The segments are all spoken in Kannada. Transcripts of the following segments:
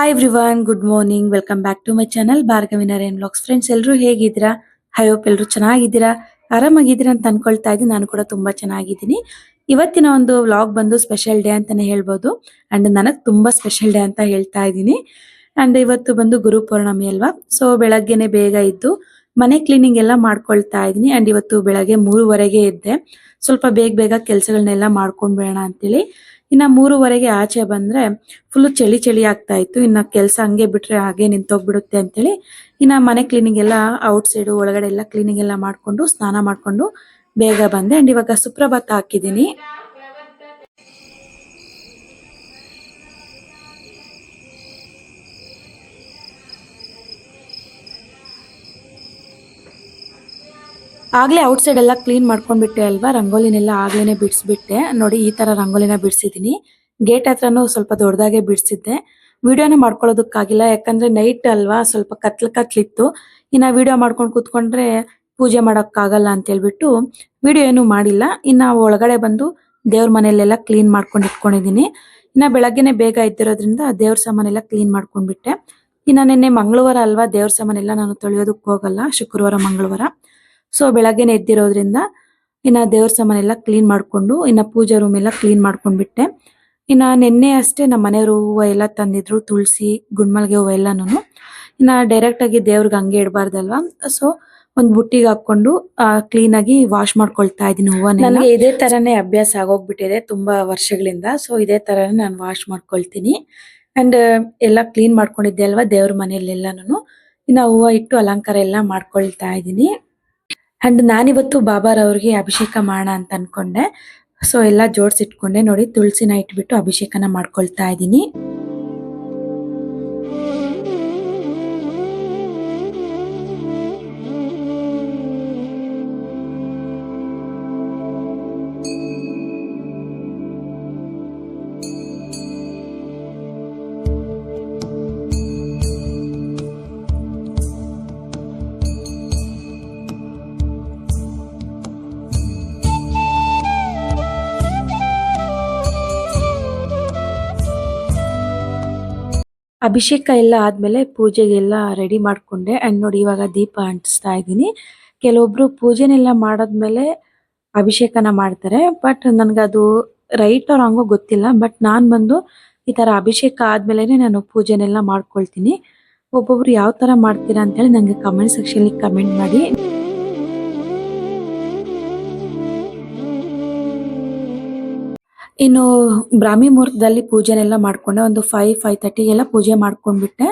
Hi everyone, good morning. Welcome back to my channel Bhargavi Naren vlogs. Friends, ಎಲ್ಲರೂ ಹೇಗಿದ್ದೀರಾ? ಐ ಹೋಪ್ ಎಲ್ಲರೂ ಚೆನ್ನಾಗಿದ್ದೀರಾ, ಆರಾಮಾಗಿದ್ದೀರಾ ಅಂತ ಅನ್ಕೊಳ್ತಾ ಇದ್ದೀನಿ. ನಾನು ಕೂಡ ತುಂಬಾ ಚೆನ್ನಾಗಿದ್ದೀನಿ. ಇವತ್ತಿನ ಒಂದು ವ್ಲಾಗ್ ಬಂದು ಸ್ಪೆಷಲ್ ಡೇ ಅಂತಾನೆ ಹೇಳ್ಬೋದು. ಅಂಡ್ ನನಗೆ ತುಂಬಾ ಸ್ಪೆಷಲ್ ಡೇ ಅಂತ ಹೇಳ್ತಾ ಇದ್ದೀನಿ. ಅಂಡ್ ಇವತ್ತು ಬಂದು ಗುರು ಪೌರ್ಣಮಿ ಅಲ್ವಾ, ಸೊ ಬೆಳಗ್ಗೆನೆ ಬೇಗ ಇದ್ದು ಮನೆ ಕ್ಲೀನಿಂಗ್ ಎಲ್ಲ ಮಾಡ್ಕೊಳ್ತಾ ಇದ್ದೀನಿ. ಅಂಡ್ ಇವತ್ತು ಬೆಳಗ್ಗೆ 3:30ಗೆ ಎದ್ದೆ. ಸ್ವಲ್ಪ ಬೇಗ ಬೇಗ ಕೆಲಸಗಳನ್ನೆಲ್ಲ ಮಾಡ್ಕೊಂಡ್ಬೇಡ ಅಂತೇಳಿ. ಇನ್ನ 3:30ಗೆ ಆಚೆ ಬಂದ್ರೆ ಫುಲ್ ಚಳಿ ಚಳಿ ಆಗ್ತಾ ಇತ್ತು. ಇನ್ನ ಕೆಲಸ ಹಂಗೆ ಬಿಟ್ರೆ ಹಾಗೆ ನಿಂತೋಗ್ಬಿಡುತ್ತೆ ಅಂತೇಳಿ ಇನ್ನ ಮನೆ ಕ್ಲೀನಿಂಗ್ ಎಲ್ಲ ಔಟ್ ಸೈಡ್ ಒಳಗಡೆ ಎಲ್ಲ ಕ್ಲೀನಿಂಗ್ ಎಲ್ಲ ಮಾಡ್ಕೊಂಡು ಸ್ನಾನ ಮಾಡ್ಕೊಂಡು ಬೇಗ ಬಂದೆ. ಅಂಡ್ ಇವಾಗ ಸುಪ್ರಭಾತ ಹಾಕಿದ್ದೀನಿ. ಆಗ್ಲೇ ಔಟ್ ಸೈಡ್ ಎಲ್ಲ ಕ್ಲೀನ್ ಮಾಡ್ಕೊಂಡ್ಬಿಟ್ಟೆ ಅಲ್ವಾ, ರಂಗೋಲಿನೆಲ್ಲ ಆಗ್ಲೇನೆ ಬಿಡಿಸ್ಬಿಟ್ಟೆ. ನೋಡಿ, ಈ ತರ ರಂಗೋಲಿನ ಬಿಡಿಸಿದೀನಿ. ಗೇಟ್ ಹತ್ರನೂ ಸ್ವಲ್ಪ ದೊಡ್ಡದಾಗೆ ಬಿಡಿಸಿದ್ದೆ. ವಿಡಿಯೋನ ಮಾಡ್ಕೊಳ್ಳೋದಕ್ಕಾಗಿಲ್ಲ, ಯಾಕಂದ್ರೆ ನೈಟ್ ಅಲ್ವಾ, ಸ್ವಲ್ಪ ಕತ್ಲಿತ್ತು. ಇನ್ನ ವಿಡಿಯೋ ಮಾಡ್ಕೊಂಡು ಕೂತ್ಕೊಂಡ್ರೆ ಪೂಜೆ ಆಗಲ್ಲ ಅಂತ ಹೇಳ್ಬಿಟ್ಟು ವಿಡಿಯೋ ಏನು ಮಾಡಿಲ್ಲ. ಇನ್ನ ಒಳಗಡೆ ಬಂದು ದೇವ್ರ ಮನೆಯಲ್ಲೆಲ್ಲ ಕ್ಲೀನ್ ಮಾಡ್ಕೊಂಡು ಇಟ್ಕೊಂಡಿದೀನಿ. ಇನ್ನ ಬೆಳಗ್ಗೆನೆ ಬೇಗ ಇದ್ದಿರೋದ್ರಿಂದ ದೇವ್ರ ಸಾಮಾನೆಲ್ಲ ಕ್ಲೀನ್ ಮಾಡ್ಕೊಂಡ್ಬಿಟ್ಟೆ. ಇನ್ನ ನಿನ್ನೆ ಮಂಗಳವಾರ ಅಲ್ವಾ, ದೇವ್ರ ಸಾಮಾನೆಲ್ಲ ನಾನು ತೊಳೆಯೋದಕ್ಕೆ ಹೋಗಲ್ಲ, ಶುಕ್ರವಾರ ಮಂಗಳವಾರ. ಸೊ ಬೆಳಗ್ಗೆನೆ ಎದ್ದಿರೋದ್ರಿಂದ ಇನ್ನ ದೇವ್ರ ಸಾಮಾನೆಲ್ಲ ಕ್ಲೀನ್ ಮಾಡ್ಕೊಂಡು ಇನ್ನ ಪೂಜಾ ರೂಮ್ ಎಲ್ಲ ಕ್ಲೀನ್ ಮಾಡ್ಕೊಂಡ್ಬಿಟ್ಟೆ. ಇನ್ನ ನಿನ್ನೆ ಅಷ್ಟೇ ನಮ್ಮ ಮನೆಯವರು ಹೂವು ಎಲ್ಲ ತಂದಿದ್ರು, ತುಳಸಿ, ಗುಂಡ್ಮಲ್ಗೆ ಹೂವು ಎಲ್ಲಾನು. ಇನ್ನ ಡೈರೆಕ್ಟ್ ಆಗಿ ದೇವ್ರಿಗೆ ಹಂಗೆ ಇಡಬಾರ್ದಲ್ವಾ, ಸೊ ಒಂದ್ ಬುಟ್ಟಿಗೆ ಹಾಕೊಂಡು ಕ್ಲೀನ್ ಆಗಿ ವಾಶ್ ಮಾಡ್ಕೊಳ್ತಾ ಇದೀನಿ ಹೂವನ್ನೆಲ್ಲ. ನನಗೆ ಇದೇ ತರನೇ ಅಭ್ಯಾಸ ಆಗೋಗ್ಬಿಟ್ಟಿದೆ ತುಂಬಾ ವರ್ಷಗಳಿಂದ. ಸೊ ಇದೇ ತರನೇ ನಾನು ವಾಶ್ ಮಾಡ್ಕೊಳ್ತೀನಿ. ಅಂಡ್ ಎಲ್ಲ ಕ್ಲೀನ್ ಮಾಡ್ಕೊಂಡಿದ್ದೆ ಅಲ್ವಾ ದೇವ್ರ ಮನೆಯಲ್ಲೆಲ್ಲಾನು. ಇನ್ನ ಹೂವು ಇಟ್ಟು ಅಲಂಕಾರ ಎಲ್ಲ ಮಾಡ್ಕೊಳ್ತಾ ಇದೀನಿ. ಅಂಡ್ ನಾನಿವತ್ತು ಬಾಬಾರವ್ರಿಗೆ ಅಭಿಷೇಕ ಮಾಡೋಣ ಅಂತ ಅನ್ಕೊಂಡೆ. ಸೊ ಎಲ್ಲ ಜೋಡಿಸಿಟ್ಕೊಂಡೆ. ನೋಡಿ, ತುಳಸಿನ ಇಟ್ಬಿಟ್ಟು ಅಭಿಷೇಕನ ಮಾಡ್ಕೊಳ್ತಾ ಇದ್ದೀನಿ. ಅಭಿಷೇಕ ಎಲ್ಲ ಆದ್ಮೇಲೆ ಪೂಜೆಗೆಲ್ಲ ರೆಡಿ ಮಾಡ್ಕೊಂಡೆ. ಅಂಡ್ ನೋಡಿ, ಇವಾಗ ದೀಪ ಅಂಟಿಸ್ತಾ ಇದ್ದೀನಿ. ಕೆಲವೊಬ್ರು ಪೂಜೆನೆಲ್ಲ ಮಾಡಾದ್ಮೇಲೆ ಅಭಿಷೇಕನ ಮಾಡ್ತಾರೆ, ಬಟ್ ನನ್ಗದು ರೈಟ್ ಆರ್ ರಾಂಗೋ ಗೊತ್ತಿಲ್ಲ. ಬಟ್ ನಾನ್ ಬಂದು ಈ ತರ ಅಭಿಷೇಕ ಆದ್ಮೇಲೆನೆ ನಾನು ಪೂಜೆನೆಲ್ಲ ಮಾಡ್ಕೊಳ್ತೀನಿ. ಒಬ್ಬೊಬ್ರು ಯಾವ ತರ ಮಾಡ್ತೀರಾ ಅಂತ ಹೇಳಿ ನಂಗೆ ಕಮೆಂಟ್ ಸೆಕ್ಷನ್ ಕಮೆಂಟ್ ಮಾಡಿ. ಇನ್ನು ಬ್ರಾಹ್ಮಿ ಮುಹೂರ್ತದಲ್ಲಿ ಪೂಜೆನೆಲ್ಲ ಮಾಡ್ಕೊಂಡೆ. ಒಂದು 5:30ಗೆಲ್ಲ ಪೂಜೆ ಮಾಡ್ಕೊಂಡ್ಬಿಟ್ಟೆ.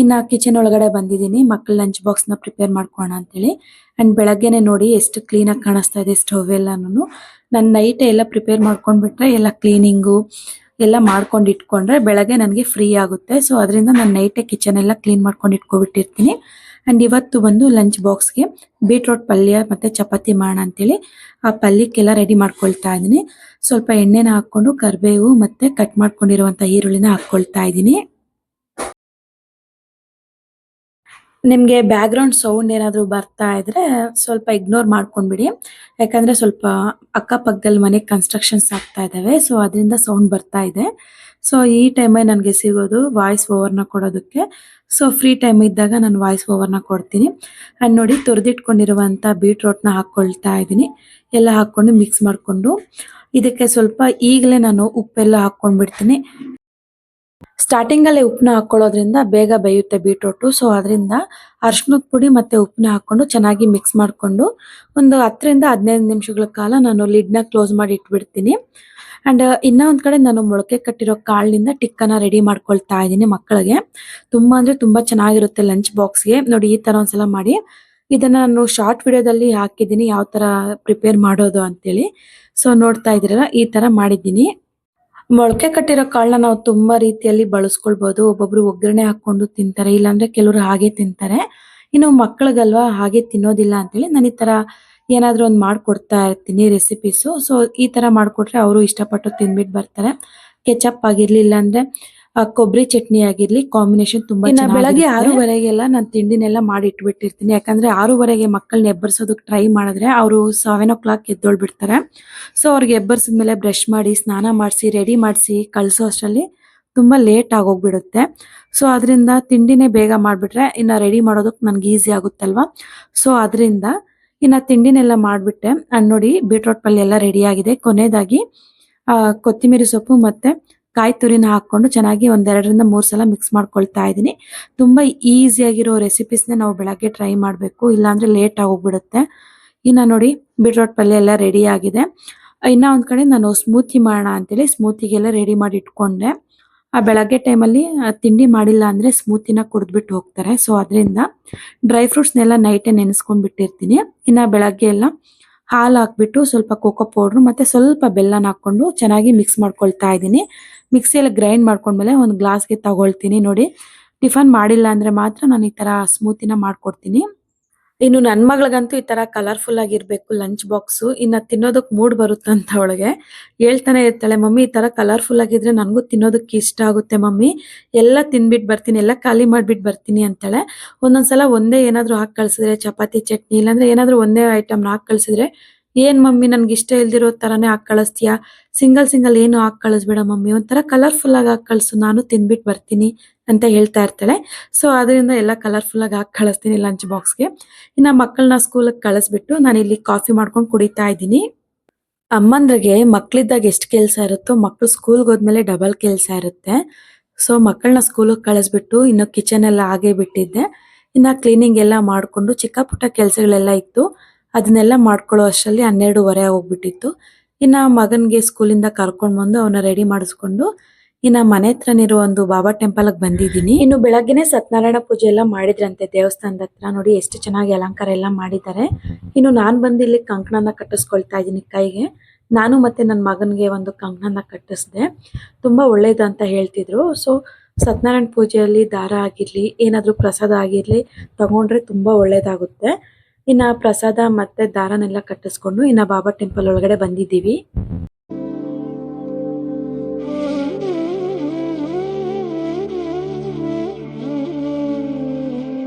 ಇನ್ನ ಕಿಚನ್ ಒಳಗಡೆ ಬಂದಿದ್ದೀನಿ, ಮಕ್ಕಳ ಲಂಚ್ ಬಾಕ್ಸ್ ನ ಪ್ರಿಪೇರ್ ಮಾಡ್ಕೋಣ ಅಂತೇಳಿ. ಅಂಡ್ ಬೆಳಗ್ಗೆನೆ ನೋಡಿ ಎಷ್ಟು ಕ್ಲೀನ್ ಆಗಿ ಕಾಣಿಸ್ತಾ ಇದೆ ಸ್ಟವ್ ಎಲ್ಲಾನು. ನಾನು ನೈಟ್ ಎಲ್ಲ ಪ್ರಿಪೇರ್ ಮಾಡ್ಕೊಂಡ್ಬಿಟ್ರೆ ಎಲ್ಲ ಕ್ಲೀನಿಂಗು ಎಲ್ಲ ಮಾಡ್ಕೊಂಡು ಇಟ್ಕೊಂಡ್ರೆ ಬೆಳಗ್ಗೆ ನನಗೆ ಫ್ರೀ ಆಗುತ್ತೆ. ಸೊ ಅದರಿಂದ ನಾನು ನೈಟೇ ಕಿಚನ್ ಎಲ್ಲ ಕ್ಲೀನ್ ಮಾಡ್ಕೊಂಡು ಇಟ್ಕೊಬಿಟ್ಟಿರ್ತೀನಿ. ಅಂಡ್ ಇವತ್ತು ಬಂದು ಲಂಚ್ ಬಾಕ್ಸ್ಗೆ ಬೀಟ್ರೋಟ್ ಪಲ್ಯ ಮತ್ತೆ ಚಪಾತಿ ಮಾಡೋಣ ಅಂತೇಳಿ ಆ ಪಲ್ಯಕ್ಕೆಲ್ಲ ರೆಡಿ ಮಾಡ್ಕೊಳ್ತಾ ಇದ್ದೀನಿ. ಸ್ವಲ್ಪ ಎಣ್ಣೆನ ಹಾಕೊಂಡು ಕರಿಬೇವು ಮತ್ತೆ ಕಟ್ ಮಾಡ್ಕೊಂಡಿರುವಂತ ಈರುಳ್ಳಿನ ಹಾಕೊಳ್ತಾ ಇದ್ದೀನಿ. ನಿಮ್ಗೆ ಬ್ಯಾಕ್ ಗ್ರೌಂಡ್ ಸೌಂಡ್ ಏನಾದ್ರು ಬರ್ತಾ ಇದ್ರೆ ಸ್ವಲ್ಪ ಇಗ್ನೋರ್ ಮಾಡ್ಕೊಂಡ್ಬಿಡಿ, ಯಾಕಂದ್ರೆ ಸ್ವಲ್ಪ ಅಕ್ಕಪಕ್ಕದಲ್ಲಿ ಮನೆ ಕನ್ಸ್ಟ್ರಕ್ಷನ್ಸ್ ಆಗ್ತಾ ಇದಾವೆ. ಸೊ ಅದರಿಂದ ಸೌಂಡ್ ಬರ್ತಾ ಇದೆ. ಸೊ ಈ ಟೈಮೇ ನನಗೆ ಸಿಗೋದು ವಾಯ್ಸ್ ಓವರ್ನ ಕೊಡೋದಕ್ಕೆ. ಸೊ ಫ್ರೀ ಟೈಮ್ ಇದ್ದಾಗ ನಾನು ವಾಯ್ಸ್ ಓವರ್ನ ಕೊಡ್ತೀನಿ. ಅಂಡ್ ನೋಡಿ, ತುರಿದಿಟ್ಕೊಂಡಿರುವಂತ ಬೀಟ್ರೋಟ್ನ ಹಾಕೊಳ್ತಾ ಇದ್ದೀನಿ. ಎಲ್ಲ ಹಾಕೊಂಡು ಮಿಕ್ಸ್ ಮಾಡ್ಕೊಂಡು ಇದಕ್ಕೆ ಸ್ವಲ್ಪ ಈಗಲೇ ನಾನು ಉಪ್ಪೆಲ್ಲ ಹಾಕೊಂಡ್ಬಿಡ್ತೀನಿ. ಸ್ಟಾರ್ಟಿಂಗ್ ಅಲ್ಲೇ ಉಪ್ಪನ್ನ ಹಾಕೊಳ್ಳೋದ್ರಿಂದ ಬೇಗ ಬೇಯುತ್ತೆ ಬೀಟ್ರೋಟು. ಸೊ ಅದರಿಂದ ಅರ್ಶಿನದ ಪುಡಿ ಮತ್ತೆ ಉಪ್ಪನ್ನ ಹಾಕೊಂಡು ಚೆನ್ನಾಗಿ ಮಿಕ್ಸ್ ಮಾಡ್ಕೊಂಡು ಒಂದು 10ರಿಂದ 15 ನಿಮಿಷಗಳ ಕಾಲ ನಾನು ಲಿಡ್ನ ಕ್ಲೋಸ್ ಮಾಡಿ ಇಟ್ಬಿಡ್ತೀನಿ. ಅಂಡ್ ಇನ್ನ ಒಂದ್ ಕಡೆ ನಾನು ಮೊಳಕೆ ಕಟ್ಟಿರೋ ಕಾಳಿನಿಂದ ಟಿಕ್ಕನ ರೆಡಿ ಮಾಡ್ಕೊಳ್ತಾ ಇದ್ದೀನಿ ಮಕ್ಕಳಿಗೆ. ತುಂಬಾ ಅಂದ್ರೆ ತುಂಬಾ ಚೆನ್ನಾಗಿರುತ್ತೆ ಲಂಚ್ ಬಾಕ್ಸ್ಗೆ. ನೋಡಿ, ಈ ತರ ಒಂದ್ಸಲ ಮಾಡಿ. ಇದನ್ನ ನಾನು ಶಾರ್ಟ್ ವಿಡಿಯೋದಲ್ಲಿ ಹಾಕಿದ್ದೀನಿ ಯಾವ ತರ ಪ್ರಿಪೇರ್ ಮಾಡೋದು ಅಂತೇಳಿ. ಸೊ ನೋಡ್ತಾ ಇದ್ರಲ್ಲ, ಈ ತರ ಮಾಡಿದ್ದೀನಿ. ಮೊಳಕೆ ಕಟ್ಟಿರೋ ಕಾಳನ್ನ ನಾವು ತುಂಬಾ ರೀತಿಯಲ್ಲಿ ಬಳಸ್ಕೊಳ್ಬಹುದು. ಒಬ್ಬೊಬ್ರು ಒಗ್ಗರಣೆ ಹಾಕೊಂಡು ತಿಂತಾರೆ, ಇಲ್ಲಾಂದ್ರೆ ಕೆಲವರು ಹಾಗೆ ತಿಂತಾರೆ. ಇನ್ನು ಮಕ್ಕಳಿಗಲ್ವಾ ಹಾಗೆ ತಿನ್ನೋದಿಲ್ಲ ಅಂತೇಳಿ ನಾನು ಈ ತರ ಏನಾದ್ರೂ ಒಂದ್ ಮಾಡ್ಕೊಡ್ತಾ ಇರ್ತೀನಿ ರೆಸಿಪೀಸು. ಸೊ ಈ ತರ ಮಾಡ್ಕೊಟ್ರೆ ಅವರು ಇಷ್ಟಪಟ್ಟು ತಿನ್ಬಿಟ್ಟು ಬರ್ತಾರೆ. ಕೆಚಪ್ ಆಗಿರ್ಲಿ, ಇಲ್ಲಾಂದ್ರೆ ಕೊಬ್ಬರಿ ಚಟ್ನಿ ಆಗಿರ್ಲಿ, ಕಾಂಬಿನೇಷನ್ ತುಂಬಾ ಚೆನ್ನಾಗಿರುತ್ತೆ. ಬೆಳಗ್ಗೆ 6:30ಗೆಲ್ಲ ನಾನು ತಿಂಡಿನೆಲ್ಲ ಮಾಡಿ ಇಟ್ಬಿಟ್ಟಿರ್ತೀನಿ. ಯಾಕಂದ್ರೆ 6:30ಗೆ ಮಕ್ಕಳನ್ನ ಎಬ್ಬರ್ಸೋದಕ್ಕೆ ಟ್ರೈ ಮಾಡಿದ್ರೆ ಅವರು 7 o'clock ಎದ್ದೊಳ್ಬಿಡ್ತಾರೆ. ಸೊ ಅವ್ರಿಗೆ ಎಬ್ಬರ್ಸಿದ್ಮೇಲೆ ಬ್ರಷ್ ಮಾಡಿ ಸ್ನಾನ ಮಾಡಿಸಿ ರೆಡಿ ಮಾಡಿಸಿ ಕಳ್ಸೋ ಅಷ್ಟರಲ್ಲಿ ತುಂಬ ಲೇಟ್ ಆಗೋಗ್ಬಿಡುತ್ತೆ. ಸೊ ಅದರಿಂದ ತಿಂಡಿನೇ ಬೇಗ ಮಾಡಿಬಿಟ್ರೆ ಇನ್ನು ರೆಡಿ ಮಾಡೋದಕ್ಕೆ ನನಗೆ ಈಸಿ ಆಗುತ್ತಲ್ವಾ. ಸೊ ಅದರಿಂದ ಇನ್ನು ತಿಂಡಿನೆಲ್ಲ ಮಾಡಿಬಿಟ್ಟೆ. ನೋಡಿ ಬೀಟ್ರೋಟ್ ಪಲ್ಯ ಎಲ್ಲ ರೆಡಿಯಾಗಿದೆ. ಕೊನೆಯದಾಗಿ ಕೊತ್ತಿಮಿರಿ ಸೊಪ್ಪು ಮತ್ತು ಕಾಯಿ ತುರಿನ ಹಾಕ್ಕೊಂಡು ಚೆನ್ನಾಗಿ ಒಂದು 2ರಿಂದ 3 ಸಲ ಮಿಕ್ಸ್ ಮಾಡ್ಕೊಳ್ತಾ ಇದ್ದೀನಿ. ತುಂಬ ಈಸಿಯಾಗಿರೋ ರೆಸಿಪೀಸ್ನೇ ನಾವು ಬೆಳಗ್ಗೆ ಟ್ರೈ ಮಾಡಬೇಕು, ಇಲ್ಲಾಂದರೆ ಲೇಟ್ ಆಗೋಗ್ಬಿಡುತ್ತೆ. ಇನ್ನು ನೋಡಿ ಬೀಟ್ರೋಟ್ ಪಲ್ಯ ಎಲ್ಲ ರೆಡಿಯಾಗಿದೆ. ಇನ್ನು ಒಂದು ಕಡೆ ನಾನು ಸ್ಮೂತಿ ಮಾಡೋಣ ಅಂತೇಳಿ ಸ್ಮೂತಿಗೆಲ್ಲ ರೆಡಿ ಮಾಡಿ ಇಟ್ಕೊಂಡೆ. ಬೆಳಗ್ಗೆ ಟೈಮಲ್ಲಿ ತಿಂಡಿ ಮಾಡಿಲ್ಲ ಅಂದರೆ ಸ್ಮೂತಿನ ಕುಡಿದ್ಬಿಟ್ಟು ಹೋಗ್ತಾರೆ. ಸೊ ಅದರಿಂದ ಡ್ರೈ ಫ್ರೂಟ್ಸ್ನೆಲ್ಲ ನೈಟೇ ನೆನೆಸ್ಕೊಂಡು ಬಿಟ್ಟಿರ್ತೀನಿ. ಇನ್ನು ಬೆಳಗ್ಗೆ ಎಲ್ಲ ಹಾಲು ಹಾಕ್ಬಿಟ್ಟು ಸ್ವಲ್ಪ ಕೋಕೋ ಪೌಡ್ರು ಮತ್ತು ಸ್ವಲ್ಪ ಬೆಲ್ಲನ ಹಾಕ್ಕೊಂಡು ಚೆನ್ನಾಗಿ ಮಿಕ್ಸ್ ಮಾಡ್ಕೊಳ್ತಾ ಇದ್ದೀನಿ. ಮಿಕ್ಸಿಯಲ್ಲಿ ಗ್ರೈಂಡ್ ಮಾಡ್ಕೊಂಡ್ಮೇಲೆ ಒಂದು ಗ್ಲಾಸ್ಗೆ ತಗೊಳ್ತೀನಿ. ನೋಡಿ ಟಿಫನ್ ಮಾಡಿಲ್ಲ ಅಂದರೆ ಮಾತ್ರ ನಾನು ಈ ಥರ ಸ್ಮೂತಿನ ಮಾಡ್ಕೊಡ್ತೀನಿ. ಇನ್ನು ನನ್ನ ಮಗಳಿಗಂತೂ ಈ ತರ ಕಲರ್ಫುಲ್ ಆಗಿರ್ಬೇಕು ಲಂಚ್ ಬಾಕ್ಸು. ಇನ್ನ ತಿನ್ನೋದಕ್ ಮೂಡ್ ಬರುತ್ತಂತ ಅವಳಿಗೆ. ಹೇಳ್ತಾನೆ ಇರ್ತಾಳೆ, ಮಮ್ಮಿ ಈ ತರ ಕಲರ್ಫುಲ್ ಆಗಿದ್ರೆ ನನಗೂ ತಿನ್ನೋದಕ್ಕೆ ಇಷ್ಟ ಆಗುತ್ತೆ ಮಮ್ಮಿ, ಎಲ್ಲ ತಿನ್ಬಿಟ್ಟು ಬರ್ತೀನಿ, ಎಲ್ಲ ಖಾಲಿ ಮಾಡ್ಬಿಟ್ಟು ಬರ್ತೀನಿ ಅಂತಾಳೆ. ಒಂದೊಂದ್ಸಲ ಒಂದೇ ಏನಾದ್ರು ಹಾಕಿ ಕಳ್ಸಿದ್ರೆ ಚಪಾತಿ ಚಟ್ನಿ ಇಲ್ಲಾಂದ್ರೆ ಏನಾದ್ರು ಒಂದೇ ಐಟಮ್ನ ಹಾಕಿ ಕಳ್ಸಿದ್ರೆ, ಏನ್ ಮಮ್ಮಿ ನನ್ಗೆ ಇಷ್ಟ ಇಲ್ದಿರೋ ತರಾನೇ ಹಾಕಿ ಕಳಿಸ್ತೀಯಾ, ಸಿಂಗಲ್ ಸಿಂಗಲ್ ಏನು ಹಾಕಿ ಕಳಿಸ್ಬೇಡ ಮಮ್ಮಿ, ಒಂಥರ ಕಲರ್ಫುಲ್ ಆಗಿ ಹಾಕಿ ಕಳ್ಸು, ನಾನು ತಿನ್ಬಿಟ್ಟು ಬರ್ತೀನಿ ಅಂತ ಹೇಳ್ತಾ ಇರ್ತಾಳೆ. ಸೊ ಅದರಿಂದ ಎಲ್ಲ ಕಲರ್ಫುಲ್ ಆಗಿ ಹಾಕಿ ಕಳಿಸ್ತೀನಿ ಲಂಚ್ ಬಾಕ್ಸ್ಗೆ. ಇನ್ನು ಮಕ್ಕಳನ್ನ ಸ್ಕೂಲಿಗೆ ಕಳಿಸ್ಬಿಟ್ಟು ನಾನು ಇಲ್ಲಿ ಕಾಫಿ ಮಾಡ್ಕೊಂಡು ಕುಡಿತಾ ಇದ್ದೀನಿ. ಅಮ್ಮಂದ್ರಿಗೆ ಮಕ್ಳಿದ್ದಾಗ ಎಷ್ಟು ಕೆಲಸ ಇರುತ್ತೋ ಮಕ್ಕಳು ಸ್ಕೂಲ್ಗೆ ಹೋದ್ಮೇಲೆ ಡಬಲ್ ಕೆಲಸ ಇರುತ್ತೆ. ಸೊ ಮಕ್ಕಳನ್ನ ಸ್ಕೂಲಿಗೆ ಕಳಿಸ್ಬಿಟ್ಟು ಇನ್ನು ಕಿಚನ್ ಎಲ್ಲ ಆಗೇ ಬಿಟ್ಟಿದ್ದೆ. ಇನ್ನು ಕ್ಲೀನಿಂಗ್ ಎಲ್ಲ ಮಾಡಿಕೊಂಡು ಚಿಕ್ಕ ಪುಟ್ಟ ಕೆಲಸಗಳೆಲ್ಲ ಇತ್ತು, ಅದನ್ನೆಲ್ಲ ಮಾಡ್ಕೊಳ್ಳೋ ಅಷ್ಟರಲ್ಲಿ 12:30 ಆಗೋಗ್ಬಿಟ್ಟಿತ್ತು. ಇನ್ನು ಮಗನಿಗೆ ಸ್ಕೂಲಿಂದ ಕರ್ಕೊಂಡು ಬಂದು ಅವನ್ನ ರೆಡಿ ಮಾಡಿಸ್ಕೊಂಡು ಇನ್ನು ಮನೆ ಹತ್ರನಿರೋ ಒಂದು ಬಾಬಾ ಟೆಂಪಲ್ಗೆ ಬಂದಿದ್ದೀನಿ. ಇನ್ನು ಬೆಳಗ್ಗೆನೆ ಸತ್ಯನಾರಾಯಣ ಪೂಜೆ ಎಲ್ಲ ಮಾಡಿದ್ರಂತೆ ದೇವಸ್ಥಾನದ ಹತ್ರ. ನೋಡಿ ಎಷ್ಟು ಚೆನ್ನಾಗಿ ಅಲಂಕಾರ ಎಲ್ಲ ಮಾಡಿದ್ದಾರೆ. ಇನ್ನು ನಾನು ಬಂದು ಇಲ್ಲಿ ಕಂಕಣನ ಕಟ್ಟಿಸ್ಕೊಳ್ತಾ ಇದ್ದೀನಿ ಕೈಗೆ. ನಾನು ಮತ್ತೆ ನನ್ನ ಮಗನಿಗೆ ಒಂದು ಕಂಕಣನ ಕಟ್ಟಿಸಿದೆ. ತುಂಬ ಒಳ್ಳೇದು ಅಂತ ಹೇಳ್ತಿದ್ರು. ಸೊ ಸತ್ಯನಾರಾಯಣ ಪೂಜೆಯಲ್ಲಿ ದಾರ ಆಗಿರಲಿ ಏನಾದರೂ ಪ್ರಸಾದ ಆಗಿರಲಿ ತಗೊಂಡ್ರೆ ತುಂಬ ಒಳ್ಳೇದಾಗುತ್ತೆ. ಇನ್ನು ಪ್ರಸಾದ ಮತ್ತೆ ದಾರನೆಲ್ಲ ಕಟ್ಟಿಸ್ಕೊಂಡು ಇನ್ನು ಬಾಬಾ ಟೆಂಪಲ್ ಒಳಗಡೆ ಬಂದಿದ್ದೀವಿ.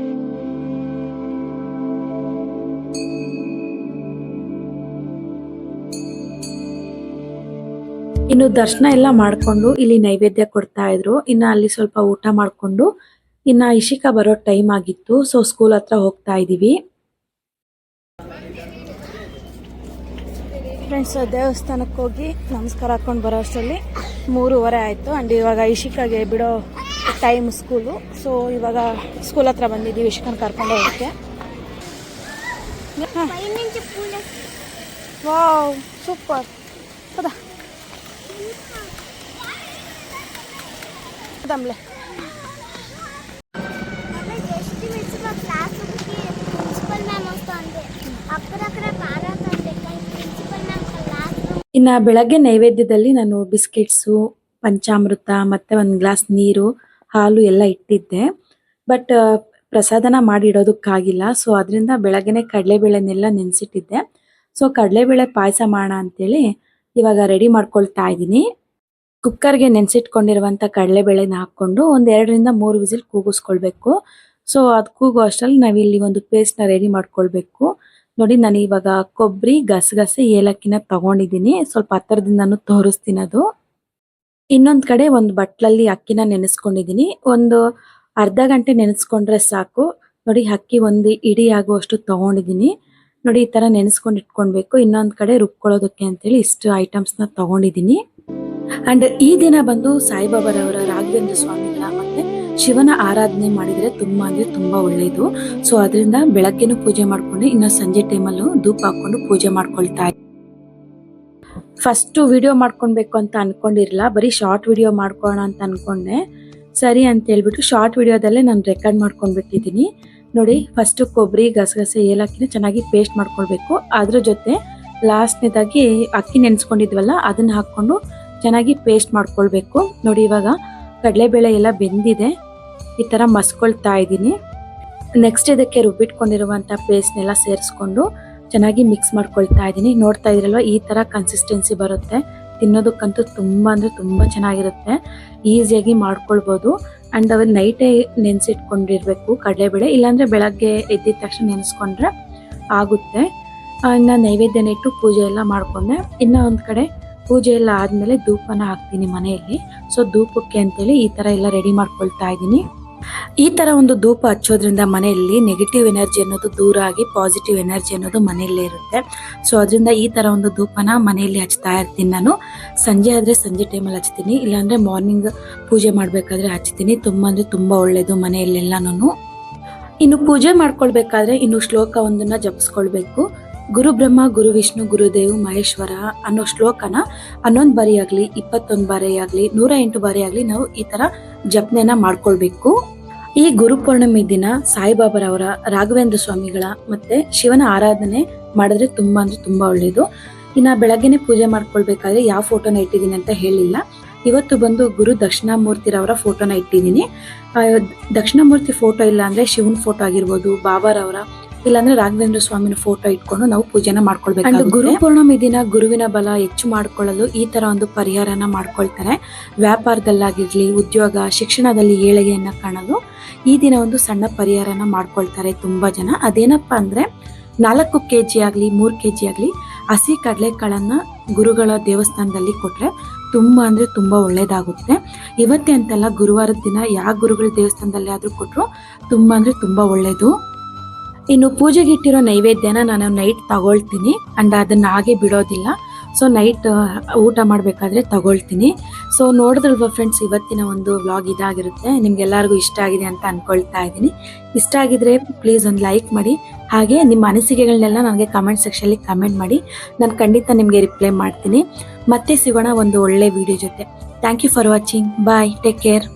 ಇನ್ನು ದರ್ಶನ ಎಲ್ಲ ಮಾಡ್ಕೊಂಡು ಇಲ್ಲಿ ನೈವೇದ್ಯ ಕೊಡ್ತಾ ಇದ್ರು. ಇನ್ನು ಅಲ್ಲಿ ಸ್ವಲ್ಪ ಊಟ ಮಾಡ್ಕೊಂಡು ಇನ್ನು ಇಶಿಕಾ ಬರೋ ಟೈಮ್ ಆಗಿತ್ತು. ಸೊ ಸ್ಕೂಲ್ ಹತ್ರ ಹೋಗ್ತಾ ಇದೀವಿ. ಫ್ರೆಂಡ್ಸ್ ದೇವಸ್ಥಾನಕ್ಕೆ ಹೋಗಿ ನಮಸ್ಕಾರ ಹಾಕೊಂಡು ಬರೋ ಅಷ್ಟರಲ್ಲಿ 3:30 ಆಯಿತು. ಆ್ಯಂಡ್ ಇವಾಗ ಇಶಿಕಾಗೆ ಬಿಡೋ ಟೈಮ್ ಸ್ಕೂಲು. ಸೊ ಇವಾಗ ಸ್ಕೂಲ್ ಹತ್ರ ಬಂದಿದ್ದೀವಿ ಇಶಿಕಾನ ಕರ್ಕೊಂಡು ಹೋಗೋಕ್ಕೆ. Wow super. ಹೌದಾ ಅದಮ್ಲೆ ಇನ್ನು ಬೆಳಗ್ಗೆ ನೈವೇದ್ಯದಲ್ಲಿ ನಾನು ಬಿಸ್ಕೆಟ್ಸು, ಪಂಚಾಮೃತ ಮತ್ತು ಒಂದು ಗ್ಲಾಸ್ ನೀರು, ಹಾಲು ಎಲ್ಲ ಇಟ್ಟಿದ್ದೆ. ಬಟ್ ಪ್ರಸಾದನ ಮಾಡಿ ಇಡೋದಕ್ಕಾಗಿಲ್ಲ. ಸೊ ಅದರಿಂದ ಬೆಳಗ್ಗೆನೆ ಕಡಲೆಬೇಳೆನೆಲ್ಲ ನೆನೆಸಿಟ್ಟಿದ್ದೆ. ಸೊ ಕಡಲೆಬೇಳೆ ಪಾಯಸ ಮಾಡೋಣ ಅಂತೇಳಿ ಇವಾಗ ರೆಡಿ ಮಾಡ್ಕೊಳ್ತಾ ಇದ್ದೀನಿ. ಕುಕ್ಕರ್ಗೆ ನೆನೆಸಿಟ್ಕೊಂಡಿರುವಂಥ ಕಡಲೆಬೇಳೆನ ಹಾಕ್ಕೊಂಡು ಒಂದು 2ರಿಂದ 3 ವಿಸಿಲ್ ಕೂಗಿಸ್ಕೊಳ್ಬೇಕು. ಸೊ ಅದು ಕೂಗೋ ಅಷ್ಟರಲ್ಲಿ ನಾವಿಲ್ಲಿ ಒಂದು ಪೇಸ್ಟ್ನ ರೆಡಿ ಮಾಡ್ಕೊಳ್ಬೇಕು. ನೋಡಿ ನಾನು ಇವಾಗ ಕೊಬ್ಬರಿ, ಗಸಗಸೆ, ಏಲಕ್ಕಿನ ತಗೊಂಡಿದ್ದೀನಿ. ಸ್ವಲ್ಪ ಹತ್ತಿರದಿಂದನೂ ತೋರಿಸ್ತೀನಿ ಅದು. ಇನ್ನೊಂದು ಕಡೆ ಒಂದು ಬಟ್ಲಲ್ಲಿ ಅಕ್ಕಿನ ನೆನೆಸ್ಕೊಂಡಿದ್ದೀನಿ. ಒಂದು ಅರ್ಧ ಗಂಟೆ ನೆನೆಸ್ಕೊಂಡ್ರೆ ಸಾಕು. ನೋಡಿ ಅಕ್ಕಿ ಒಂದು ಇಡೀ ಆಗುವಷ್ಟು ತಗೊಂಡಿದ್ದೀನಿ. ನೋಡಿ ಈ ಥರ ನೆನೆಸ್ಕೊಂಡು ಇಟ್ಕೊಳ್ಬೇಕು. ಇನ್ನೊಂದು ಕಡೆ ರುಬ್ಕೊಳ್ಳೋದಕ್ಕೆ ಅಂತೇಳಿ ಇಷ್ಟು ಐಟಮ್ಸ್ನ ತಗೊಂಡಿದ್ದೀನಿ. ಅಂಡ್ ಈ ದಿನ ಬಂದು ಸಾಯಿಬಾಬಾರವರ ರಾಘವೇಂದ್ರ ಸ್ವಾಮಿಗಳ ಮತ್ತೆ ಶಿವನ ಆರಾಧನೆ ಮಾಡಿದ್ರೆ ತುಂಬಾ ಅಂದ್ರೆ ತುಂಬಾ ಒಳ್ಳೇದು. ಸೊ ಅದರಿಂದ ಬೆಳಗ್ಗೆನೂ ಪೂಜೆ ಮಾಡ್ಕೊಂಡು ಇನ್ನು ಸಂಜೆ ಟೈಮಲ್ಲೂ ಧೂಪ ಹಾಕೊಂಡು ಪೂಜೆ ಮಾಡ್ಕೊಳ್ತಾ ಇದ್ದೀನಿ. ಫಸ್ಟ್ ವಿಡಿಯೋ ಮಾಡ್ಕೊಳ್ಬೇಕು ಅಂತ ಅನ್ಕೊಂಡಿರಲಿಲ್ಲ, ಬರೀ ಶಾರ್ಟ್ ವಿಡಿಯೋ ಮಾಡ್ಕೊಳ್ಳೋಣ ಅಂತ ಅನ್ಕೊಂಡೆ. ಸರಿ ಅಂತ ಹೇಳ್ಬಿಟ್ಟು ಶಾರ್ಟ್ ವಿಡಿಯೋದಲ್ಲೇ ನಾನು ರೆಕಾರ್ಡ್ ಮಾಡ್ಕೊಂಡ್ಬಿಟ್ಟಿದ್ದೀನಿ. ನೋಡಿ ಫಸ್ಟ್ ಕೊಬ್ಬರಿ, ಗಸಗಸೆ, ಏಲಕ್ಕಿನ ಚೆನ್ನಾಗಿ ಪೇಸ್ಟ್ ಮಾಡ್ಕೊಳ್ಬೇಕು. ಅದ್ರ ಜೊತೆ ಲಾಸ್ಟ್ನೇದಾಗಿ ಅಕ್ಕಿ ನೆನೆಸ್ಕೊಂಡಿದ್ವಲ್ಲ ಅದನ್ನ ಹಾಕೊಂಡು ಚೆನ್ನಾಗಿ ಪೇಸ್ಟ್ ಮಾಡ್ಕೊಳ್ಬೇಕು. ನೋಡಿ ಇವಾಗ ಕಡಲೆಬೇಳೆ ಎಲ್ಲ ಬೆಂದಿದೆ, ಈ ಥರ ಮಸ್ಕೊಳ್ತಾ ಇದ್ದೀನಿ. ನೆಕ್ಸ್ಟ್ ಇದಕ್ಕೆ ರುಬ್ಬಿಟ್ಕೊಂಡಿರುವಂಥ ಪೇಸ್ಟ್ನೆಲ್ಲ ಸೇರಿಸ್ಕೊಂಡು ಚೆನ್ನಾಗಿ ಮಿಕ್ಸ್ ಮಾಡ್ಕೊಳ್ತಾ ಇದ್ದೀನಿ. ನೋಡ್ತಾ ಇದ್ರಲ್ವ ಈ ಥರ ಕನ್ಸಿಸ್ಟೆನ್ಸಿ ಬರುತ್ತೆ. ತಿನ್ನೋದಕ್ಕಂತೂ ತುಂಬ ಅಂದರೆ ತುಂಬ ಚೆನ್ನಾಗಿರುತ್ತೆ, ಈಸಿಯಾಗಿ ಮಾಡ್ಕೊಳ್ಬೋದು. ಆ್ಯಂಡ್ ಅವಾಗ ನೈಟೇ ನೆನೆಸಿಟ್ಕೊಂಡಿರ್ಬೇಕು ಕಡಲೆಬೇಳೆ, ಇಲ್ಲಾಂದರೆ ಬೆಳಗ್ಗೆ ಎದ್ದಿದ ತಕ್ಷಣ ನೆನೆಸ್ಕೊಂಡ್ರೆ ಆಗುತ್ತೆ. ಇನ್ನು ನೈವೇದ್ಯನ ಇಟ್ಟು ಪೂಜೆ ಎಲ್ಲ ಮಾಡಿಕೊಂಡೆ. ಇನ್ನು ಒಂದು ಕಡೆ ಪೂಜೆ ಎಲ್ಲ ಆದಮೇಲೆ ಧೂಪನ ಹಾಕ್ತೀನಿ ಮನೆಯಲ್ಲಿ. ಸೊ ಧೂಪಕ್ಕೆ ಅಂತೇಳಿ ಈ ಥರ ಎಲ್ಲ ರೆಡಿ ಮಾಡ್ಕೊಳ್ತಾ ಇದ್ದೀನಿ. ಈ ಥರ ಒಂದು ಧೂಪ ಹಚ್ಚೋದ್ರಿಂದ ಮನೆಯಲ್ಲಿ ನೆಗೆಟಿವ್ ಎನರ್ಜಿ ಅನ್ನೋದು ದೂರ ಆಗಿ ಪಾಸಿಟಿವ್ ಎನರ್ಜಿ ಅನ್ನೋದು ಮನೆಯಲ್ಲೇ ಇರುತ್ತೆ. ಸೊ ಅದರಿಂದ ಈ ಥರ ಒಂದು ಧೂಪನ ಮನೆಯಲ್ಲಿ ಹಚ್ತಾ ಇರ್ತೀನಿ ನಾನು. ಸಂಜೆ ಆದರೆ ಸಂಜೆ ಟೈಮಲ್ಲಿ ಹಚ್ತೀನಿ, ಇಲ್ಲಾಂದರೆ ಮಾರ್ನಿಂಗ್ ಪೂಜೆ ಮಾಡಬೇಕಾದ್ರೆ ಹಚ್ತೀನಿ. ತುಂಬ ಅಂದರೆ ತುಂಬ ಒಳ್ಳೆಯದು ಮನೆಯಲ್ಲೆಲ್ಲನೂ. ಇನ್ನು ಪೂಜೆ ಮಾಡ್ಕೊಳ್ಬೇಕಾದ್ರೆ ಇನ್ನು ಶ್ಲೋಕ ಒಂದನ್ನು ಜಪಿಸ್ಕೊಳ್ಬೇಕು. ಗುರು ಬ್ರಹ್ಮ ಗುರು ವಿಷ್ಣು ಗುರುದೇವ್ ಮಹೇಶ್ವರ ಅನ್ನೋ ಶ್ಲೋಕನ 11 ಬಾರಿ ಆಗಲಿ 21 ಬಾರಿ ಆಗಲಿ 108 ಬಾರಿ ಆಗಲಿ ನಾವು ಈ ಥರ ಜಪನೆನ ಮಾಡ್ಕೊಳ್ಬೇಕು. ಈ ಗುರುಪೌರ್ಣಮಿ ದಿನ ಸಾಯಿಬಾಬಾರವರ, ರಾಘವೇಂದ್ರ ಸ್ವಾಮಿಗಳ ಮತ್ತೆ ಶಿವನ ಆರಾಧನೆ ಮಾಡಿದ್ರೆ ತುಂಬಾ ಅಂದ್ರೆ ತುಂಬಾ ಒಳ್ಳೆಯದು. ಇನ್ನು ಬೆಳಗ್ಗೆನೆ ಪೂಜೆ ಮಾಡ್ಕೊಳ್ಬೇಕಾದ್ರೆ ಯಾವ ಫೋಟೋನ ಇಟ್ಟಿದ್ದೀನಿ ಅಂತ ಹೇಳಿಲ್ಲ. ಇವತ್ತು ಬಂದು ಗುರು ದಕ್ಷಿಣಾಮೂರ್ತಿರವರ ಫೋಟೋನ ಇಟ್ಟಿದ್ದೀನಿ. ದಕ್ಷಿಣಾಮೂರ್ತಿ ಫೋಟೋ ಇಲ್ಲ ಅಂದ್ರೆ ಶಿವನ ಫೋಟೋ ಆಗಿರ್ಬೋದು, ಬಾಬಾರವರ ಇಲ್ಲಾಂದ್ರೆ ರಾಘವೇಂದ್ರ ಸ್ವಾಮಿನ ಫೋಟೋ ಇಟ್ಕೊಂಡು ನಾವು ಪೂಜೆನ ಮಾಡ್ಕೊಳ್ಬೇಕು. ಗುರು ಪೌರ್ಣಮಿ ದಿನ ಗುರುವಿನ ಬಲ ಹೆಚ್ಚು ಮಾಡ್ಕೊಳ್ಳಲು ಈ ತರ ಒಂದು ಪರಿಹಾರನ ಮಾಡ್ಕೊಳ್ತಾರೆ. ವ್ಯಾಪಾರದಲ್ಲಾಗಿರ್ಲಿ, ಉದ್ಯೋಗ, ಶಿಕ್ಷಣದಲ್ಲಿ ಏಳಿಗೆಯನ್ನ ಕಾಣಲು ಈ ದಿನ ಒಂದು ಸಣ್ಣ ಪರಿಹಾರನ ಮಾಡ್ಕೊಳ್ತಾರೆ ತುಂಬಾ ಜನ. ಅದೇನಪ್ಪ ಅಂದ್ರೆ 4 kg ಆಗ್ಲಿ 3 kg ಆಗ್ಲಿ ಹಸಿ ಕಡಲೆಕಾಳನ್ನ ಗುರುಗಳ ದೇವಸ್ಥಾನದಲ್ಲಿ ಕೊಟ್ರೆ ತುಂಬಾ ಅಂದ್ರೆ ತುಂಬಾ ಒಳ್ಳೇದಾಗುತ್ತೆ. ಇವತ್ತೇ ಅಂತಲ್ಲ, ಗುರುವಾರದ ದಿನ ಯಾವ ಗುರುಗಳ ದೇವಸ್ಥಾನದಲ್ಲಿ ಆದ್ರೂ ಕೊಟ್ರು ತುಂಬಾ ಅಂದ್ರೆ ತುಂಬಾ ಒಳ್ಳೇದು. ಇನ್ನು ಪೂಜೆಗೆ ಇಟ್ಟಿರೋ ನೈವೇದ್ಯನ ನಾನು ನೈಟ್ ತಗೊಳ್ತೀನಿ ಅಂಡ್ ಅದನ್ನ ಹಾಗೆ ಬಿಡೋದಿಲ್ಲ. ಸೊ ನೈಟ್ ಊಟ ಮಾಡಬೇಕಾದ್ರೆ ತಗೊಳ್ತೀನಿ. ಸೊ ನೋಡಿದ್ರಲ್ವ ಫ್ರೆಂಡ್ಸ್, ಇವತ್ತಿನ ಒಂದು ವ್ಲಾಗ್ ಇದಾಗಿರುತ್ತೆ. ನಿಮ್ಗೆಲ್ಲರಿಗೂ ಇಷ್ಟ ಆಗಿದೆ ಅಂತ ಅನ್ಕೊಳ್ತಾ ಇದ್ದೀನಿ. ಇಷ್ಟ ಆಗಿದ್ರೆ ಪ್ಲೀಸ್ ಒಂದು ಲೈಕ್ ಮಾಡಿ, ಹಾಗೆ ನಿಮ್ಮ ಅನಿಸಿಕೆಗಳನ್ನೆಲ್ಲ ನನಗೆ ಕಮೆಂಟ್ ಸೆಕ್ಷನಲ್ಲಿ ಕಮೆಂಟ್ ಮಾಡಿ. ನಾನು ಖಂಡಿತ ನಿಮಗೆ ರಿಪ್ಲೈ ಮಾಡ್ತೀನಿ. ಮತ್ತೆ ಸಿಗೋಣ ಒಂದು ಒಳ್ಳೆ ವಿಡಿಯೋ ಜೊತೆ. Thank you for watching. Bye, take care.